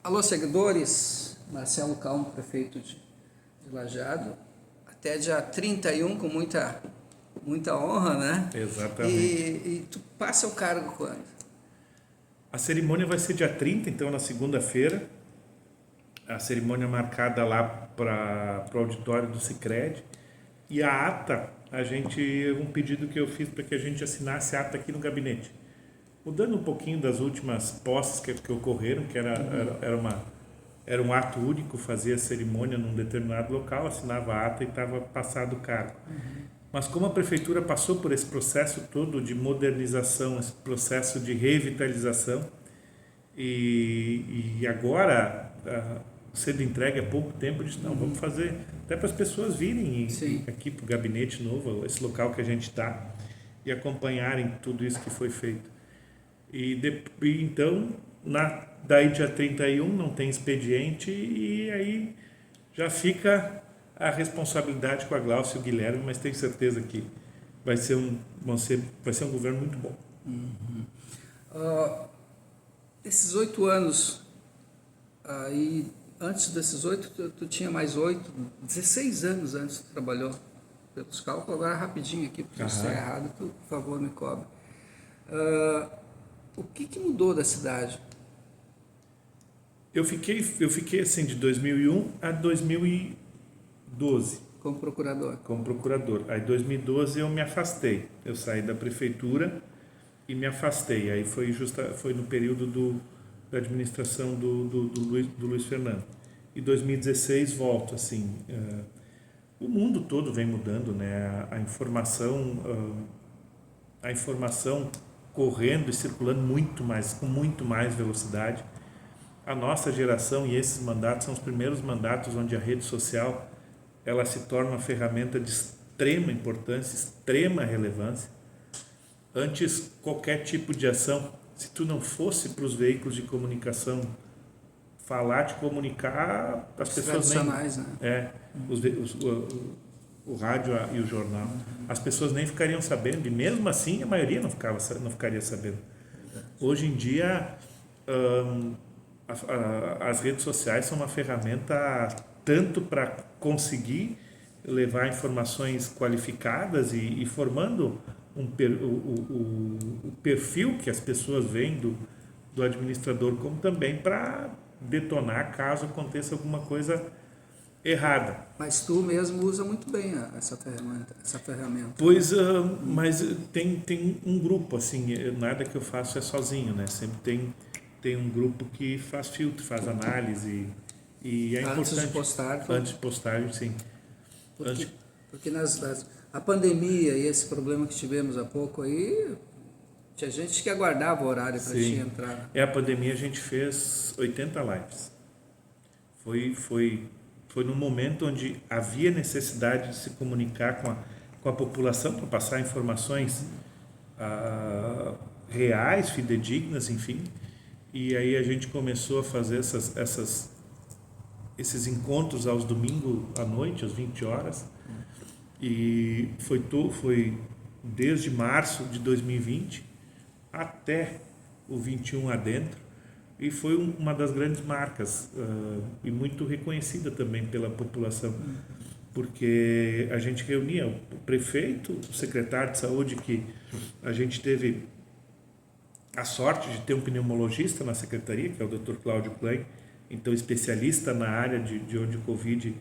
Alô, seguidores, Marcelo Calmo, prefeito de Lajeado, até dia 31, com muita honra, né? Exatamente. E tu passa o cargo quando? A cerimônia vai ser dia 30, então na segunda-feira. A cerimônia marcada lá para o auditório do Sicredi. E a ata, um pedido que eu fiz para que a gente assinasse a ata aqui no gabinete. Mudando um pouquinho das últimas posses que ocorreram, que era um ato único, fazia a cerimônia num determinado local, assinava a ata e estava passado o cargo. Mas como a prefeitura passou por esse processo todo de modernização, esse processo de revitalização, e agora, sendo entregue há pouco tempo, eu disse, não, vamos fazer, até para as pessoas virem aqui para o gabinete novo, esse local que a gente está, e acompanharem tudo isso que foi feito. Então, daí dia 31 não tem expediente e aí já fica a responsabilidade com a Glaucia e o Guilherme, mas tenho certeza que vai ser um governo muito bom. Esses 8 anos, aí antes desses 8, tu tinha mais 8, 16 anos antes tu trabalhou pelos cálculos, agora rapidinho aqui, porque se estiver errado, tu, por favor, me cobre. O que mudou da cidade? Eu fiquei assim de 2001 a 2012. Como procurador? Como procurador. Aí em 2012 eu me afastei. Eu saí da prefeitura e me afastei. Aí foi no período da administração do Luiz Fernando. E 2016 volto, assim. O mundo todo vem mudando, né? A informação correndo e circulando com muito mais velocidade. A nossa geração e esses mandatos são os primeiros mandatos onde a rede social ela se torna uma ferramenta de extrema importância, extrema relevância. Antes, qualquer tipo de ação, se tu não fosse para os veículos de comunicação te comunicar, as pessoas nem... né? O rádio e o jornal. As pessoas nem ficariam sabendo, e mesmo assim a maioria não ficaria sabendo. Hoje em dia, as redes sociais são uma ferramenta tanto para conseguir levar informações qualificadas e formando o perfil que as pessoas veem do administrador, como também para detonar caso aconteça alguma coisa errada. Mas tu mesmo usa muito bem essa ferramenta. Pois, mas tem um grupo, assim, nada que eu faço é sozinho, né? Sempre tem um grupo que faz filtro, faz análise e é importante. Antes de postagem, sim. Porque a pandemia e esse problema que tivemos há pouco aí, tinha gente que aguardava o horário para te entrar. A pandemia a gente fez 80 lives. Foi num momento onde havia necessidade de se comunicar com a população para passar informações reais, fidedignas, enfim. E aí a gente começou a fazer esses encontros aos domingos à noite, às 20 horas. E foi desde março de 2020 até o 21 adentro. E foi uma das grandes marcas e muito reconhecida também pela população, porque a gente reunia o prefeito, o secretário de saúde, que a gente teve a sorte de ter um pneumologista na secretaria, que é o Dr. Cláudio Klein, então especialista na área de onde o Covid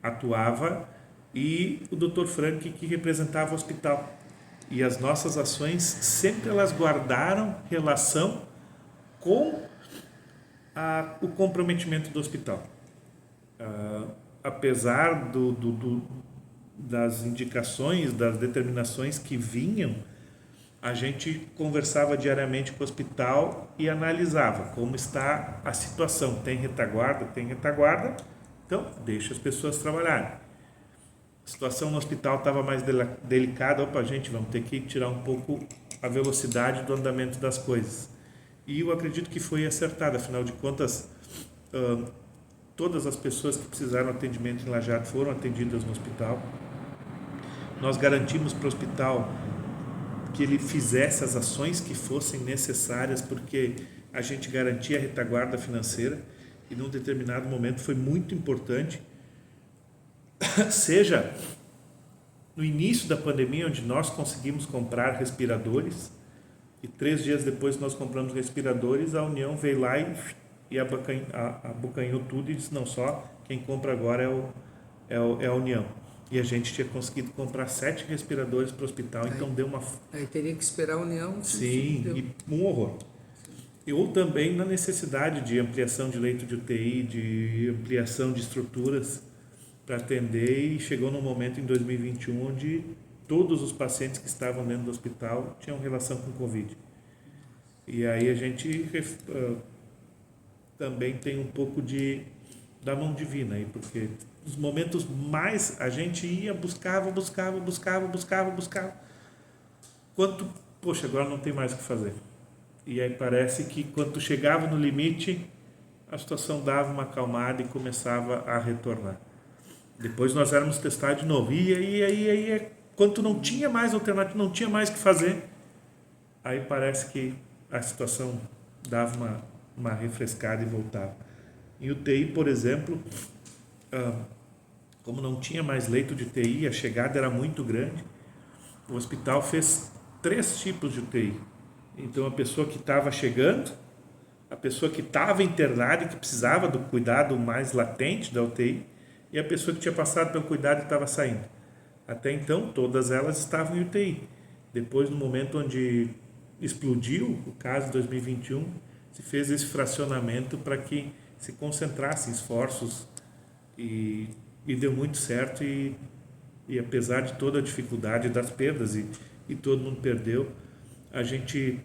atuava, e o Dr. Frank, que representava o hospital. E as nossas ações sempre elas guardaram relação com o comprometimento do hospital. Apesar das indicações, das determinações que vinham, a gente conversava diariamente com o hospital e analisava como está a situação. Tem retaguarda, então deixa as pessoas trabalharem. A situação no hospital estava mais delicada, gente, vamos ter que tirar um pouco a velocidade do andamento das coisas. E eu acredito que foi acertado, afinal de contas, todas as pessoas que precisaram de atendimento em Lajeado foram atendidas no hospital. Nós garantimos para o hospital que ele fizesse as ações que fossem necessárias, porque a gente garantia a retaguarda financeira. e num determinado momento foi muito importante, seja no início da pandemia, onde nós conseguimos comprar respiradores, e 3 dias depois nós compramos respiradores, a União veio lá e abocanhou tudo e disse, não, só quem compra agora é a União. E a gente tinha conseguido comprar 7 respiradores para o hospital, então deu uma... Aí teria que esperar a União. Sim, e um horror. Ou também na necessidade de ampliação de leito de UTI, de ampliação de estruturas para atender, e chegou num momento em 2021 onde todos os pacientes que estavam dentro do hospital tinham relação com Covid. E aí a gente também tem um pouco da mão divina aí, porque nos momentos mais a gente ia, buscava, poxa, agora não tem mais o que fazer. E aí parece que quando chegava no limite, a situação dava uma acalmada e começava a retornar. Depois nós éramos testar de novo. E aí, quando não tinha mais alternativa, não tinha mais o que fazer, aí parece que a situação dava uma refrescada e voltava. Em UTI, por exemplo, como não tinha mais leito de UTI, a chegada era muito grande, o hospital fez 3 tipos de UTI. Então, a pessoa que estava chegando, a pessoa que estava internada e que precisava do cuidado mais latente da UTI, e a pessoa que tinha passado pelo cuidado e estava saindo. Até então, todas elas estavam em UTI. Depois, no momento onde explodiu o caso de 2021, se fez esse fracionamento para que se concentrassem esforços e deu muito certo. E apesar de toda a dificuldade das perdas e todo mundo perdeu, a gente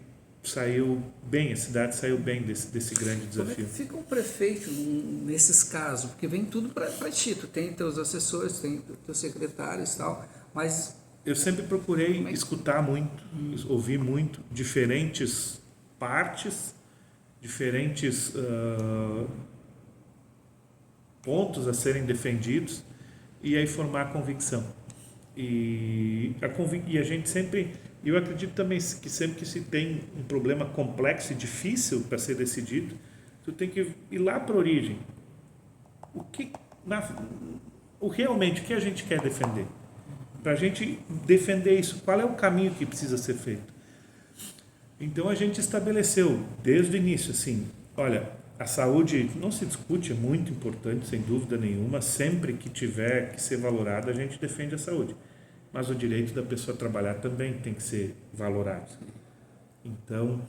saiu bem, a cidade saiu bem desse grande desafio. Como é que fica o prefeito nesses casos? Porque vem tudo para ti, tu tem teus assessores, tem teus secretários e tal, mas... Eu sempre procurei escutar muito, ouvir muito, diferentes partes, diferentes pontos a serem defendidos, e aí formar a convicção. E a gente sempre... Eu acredito também que sempre que se tem um problema complexo e difícil para ser decidido, tu tem que ir lá para a origem. Realmente, o que a gente quer defender? Para a gente defender isso, qual é o caminho que precisa ser feito? Então, a gente estabeleceu, desde o início, assim, olha, a saúde não se discute, é muito importante, sem dúvida nenhuma, sempre que tiver que ser valorada, a gente defende a saúde. Mas o direito da pessoa trabalhar também tem que ser valorado. Então,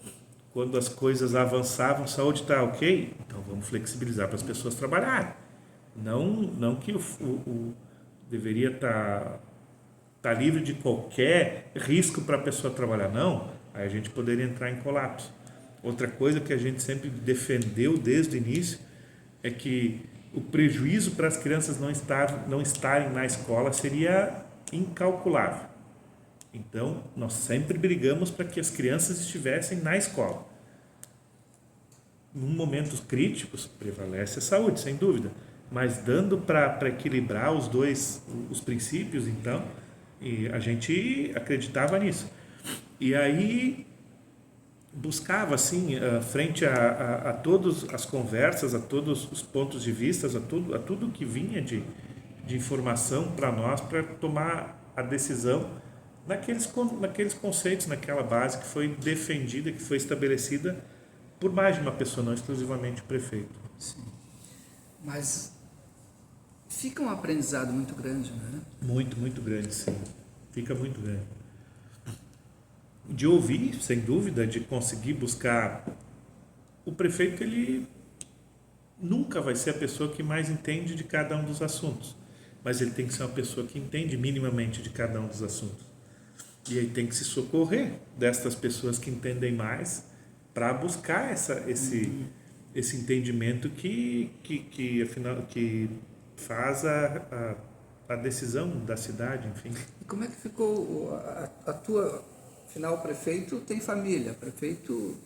quando as coisas avançavam, saúde está ok, então vamos flexibilizar para as pessoas trabalharem. Não que deveria estar livre de qualquer risco para a pessoa trabalhar, não. Aí a gente poderia entrar em colapso. Outra coisa que a gente sempre defendeu desde o início é que o prejuízo para as crianças não estarem na escola seria incalculável. Então, nós sempre brigamos para que as crianças estivessem na escola. Em momentos críticos, prevalece a saúde, sem dúvida, mas dando para equilibrar os princípios, então, e a gente acreditava nisso. E aí, buscava, assim, frente a todas as conversas, a todos os pontos de vista, a tudo que vinha de informação para nós, para tomar a decisão naqueles conceitos, naquela base que foi defendida, que foi estabelecida por mais de uma pessoa, não exclusivamente o prefeito. Sim. Mas fica um aprendizado muito grande, né? Muito, muito grande, sim. Fica muito grande. De ouvir, sem dúvida, de conseguir buscar... O prefeito, ele nunca vai ser a pessoa que mais entende de cada um dos assuntos, mas ele tem que ser uma pessoa que entende minimamente de cada um dos assuntos. E aí tem que se socorrer destas pessoas que entendem mais para buscar esse entendimento que afinal, que faz a decisão da cidade, enfim. E como é que ficou a tua... Afinal, o prefeito tem família, prefeito...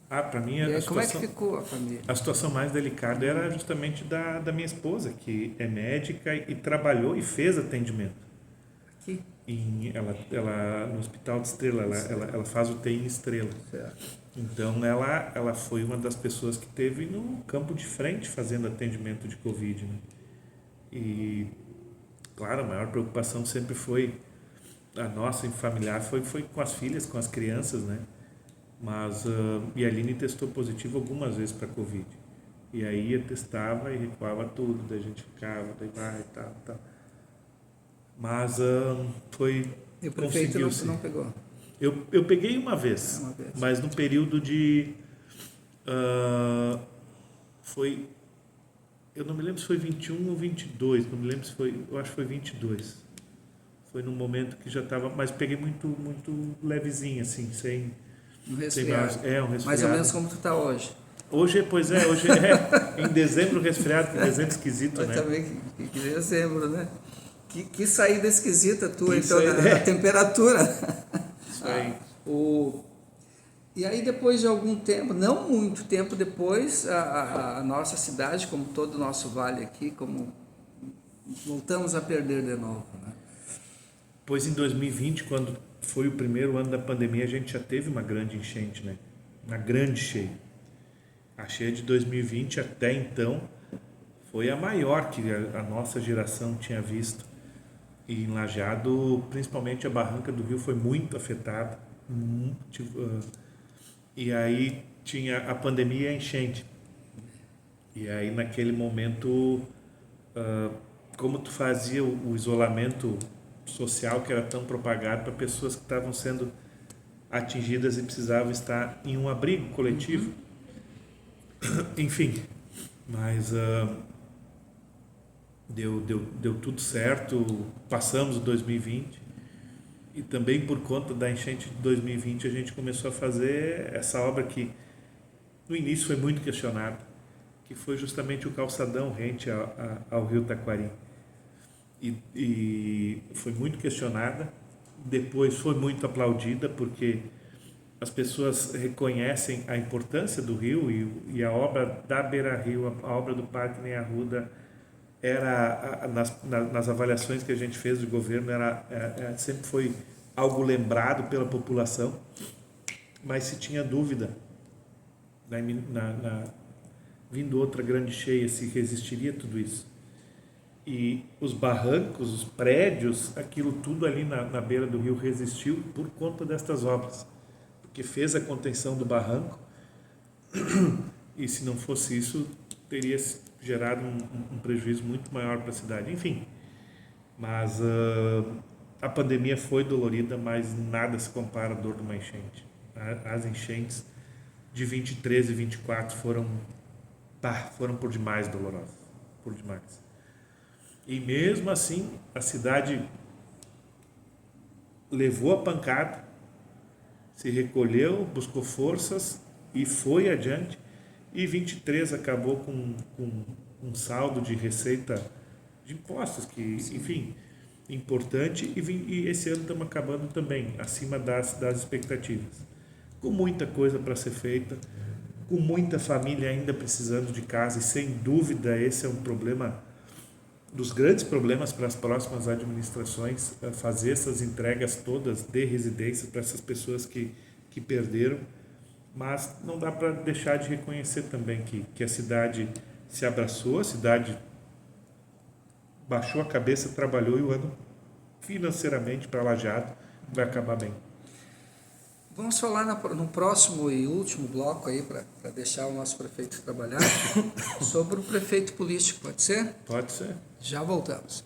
Para mim, como é que ficou a família? A situação mais delicada era justamente da minha esposa, que é médica e trabalhou e fez atendimento. Aqui? ela no Hospital de Estrela, ela faz UTI em Estrela. Certo. Então ela foi uma das pessoas que esteve no campo de frente fazendo atendimento de Covid, né? E claro, a maior preocupação sempre foi a nossa em familiar, foi com as filhas, com as crianças, né? Mas e a Aline testou positivo algumas vezes para Covid. E aí testava e recuava tudo, daí a gente ficava, daí vai e tal. Mas foi... E o prefeito não pegou? Eu peguei uma vez, mas no período de... foi... Eu não me lembro se foi 21 ou 22, não me lembro se foi... Eu acho que foi 22. Foi num momento que já estava... Mas peguei muito, muito levezinho, assim, sem... Um resfriado. Um resfriado. Mais ou menos como tu está hoje. Hoje em dezembro resfriado, que dezembro esquisito, né? Também que dezembro, né? Que saída esquisita tua, Isso então, aí, a temperatura. Isso aí. E aí, depois de algum tempo, não muito tempo depois, a nossa cidade, como todo o nosso vale aqui, como voltamos a perder de novo, né? Pois em 2020, quando foi o primeiro ano da pandemia, a gente já teve uma grande enchente, né? Uma grande cheia. A cheia de 2020 até então foi a maior que a nossa geração tinha visto. E em Lajeado, principalmente a barranca do rio foi muito afetada. E aí tinha a pandemia e a enchente. E aí naquele momento, como tu fazia o isolamento social que era tão propagado para pessoas que estavam sendo atingidas e precisavam estar em um abrigo coletivo. Enfim, mas deu tudo certo, passamos o 2020 e também por conta da enchente de 2020 a gente começou a fazer essa obra que no início foi muito questionada, que foi justamente o calçadão rente ao rio Taquari. E foi muito questionada, depois foi muito aplaudida porque as pessoas reconhecem a importância do rio e a obra da Beira-Rio, a obra do Parque Ney Arruda, era nas avaliações que a gente fez de governo, sempre foi algo lembrado pela população, mas se tinha dúvida, vindo outra grande cheia, se resistiria a tudo isso. E os barrancos, os prédios, aquilo tudo ali na beira do rio resistiu por conta destas obras, porque fez a contenção do barranco, e se não fosse isso, teria gerado um prejuízo muito maior para a cidade. Enfim, mas a pandemia foi dolorida, mas nada se compara à dor de uma enchente. As enchentes de 23 e 24 foram por demais dolorosas, por demais. E mesmo assim, a cidade levou a pancada, se recolheu, buscou forças e foi adiante. E 23 acabou com um saldo de receita de impostos, que, enfim, importante. E esse ano estamos acabando também, acima das expectativas. Com muita coisa para ser feita, com muita família ainda precisando de casa. E sem dúvida esse é um problema, dos grandes problemas para as próximas administrações, fazer essas entregas todas de residência para essas pessoas que perderam. Mas não dá para deixar de reconhecer também que a cidade se abraçou, a cidade baixou a cabeça, trabalhou e o ano financeiramente para Lajeado vai acabar bem. Vamos falar no próximo e último bloco aí, para deixar o nosso prefeito trabalhar, sobre o prefeito político, pode ser? Pode ser. Já voltamos.